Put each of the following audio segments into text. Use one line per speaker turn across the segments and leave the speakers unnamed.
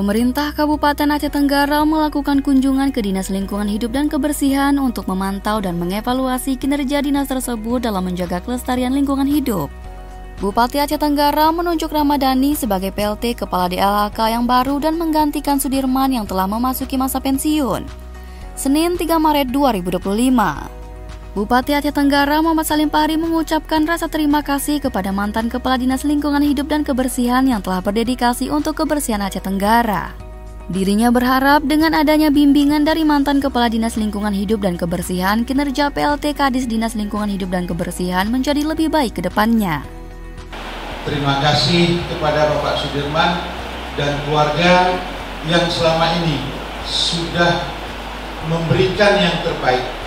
Pemerintah Kabupaten Aceh Tenggara melakukan kunjungan ke Dinas Lingkungan Hidup dan Kebersihan untuk memantau dan mengevaluasi kinerja dinas tersebut dalam menjaga kelestarian lingkungan hidup. Bupati Aceh Tenggara menunjuk Ramadhani sebagai PLT Kepala DLHK yang baru dan menggantikan Sudirman yang telah memasuki masa pensiun. Senin 3 Maret 2025. Bupati Aceh Tenggara Muhammad Salim Fahri mengucapkan rasa terima kasih kepada mantan Kepala Dinas Lingkungan Hidup dan Kebersihan yang telah berdedikasi untuk kebersihan Aceh Tenggara. Dirinya berharap dengan adanya bimbingan dari mantan Kepala Dinas Lingkungan Hidup dan Kebersihan, kinerja PLT Kadis Dinas Lingkungan Hidup dan Kebersihan menjadi lebih baik ke depannya.
Terima kasih kepada Bapak Sudirman dan keluarga yang selama ini sudah memberikan yang terbaik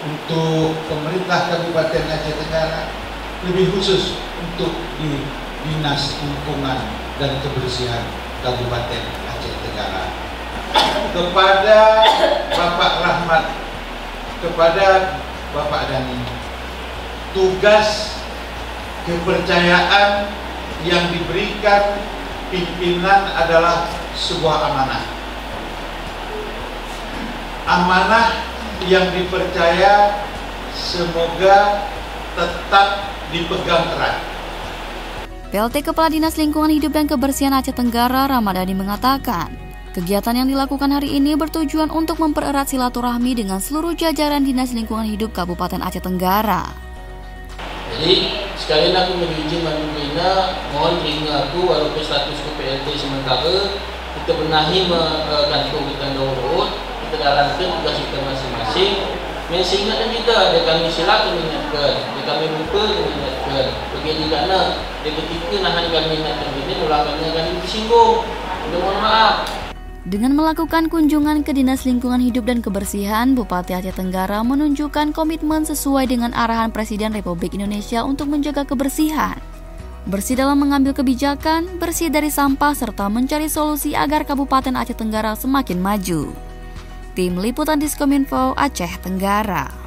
untuk pemerintah Kabupaten Aceh Tenggara, lebih khusus untuk di Dinas Lingkungan dan Kebersihan Kabupaten Aceh Tenggara. Kepada Bapak Rahmat, kepada Bapak Dhani, tugas kepercayaan yang diberikan pimpinan adalah sebuah amanah. Amanah yang dipercaya semoga tetap dipegang erat.
PLT Kepala Dinas Lingkungan Hidup dan Kebersihan Aceh Tenggara Ramadhani mengatakan, kegiatan yang dilakukan hari ini bertujuan untuk mempererat silaturahmi dengan seluruh jajaran Dinas Lingkungan Hidup Kabupaten Aceh Tenggara.
Jadi sekalian aku menguji Mandumina, mohon terima aku walaupun statusku PLT sementara, kita benahi kantor kita urut, kita jalankan tugas kita masing-masing. Mesti ingatkan kita, ada kami silap kami ingatkan, ada kami lupa kami ingatkan. Begini kerana ketika nahan kami ingatkan ini, mulakannya kami disinggung. Kita mohon maaf.
Dengan melakukan kunjungan ke Dinas Lingkungan Hidup dan Kebersihan, Bupati Aceh Tenggara menunjukkan komitmen sesuai dengan arahan Presiden Republik Indonesia untuk menjaga kebersihan. Bersih dalam mengambil kebijakan, bersih dari sampah, serta mencari solusi agar Kabupaten Aceh Tenggara semakin maju. Tim Liputan Diskominfo Aceh Tenggara.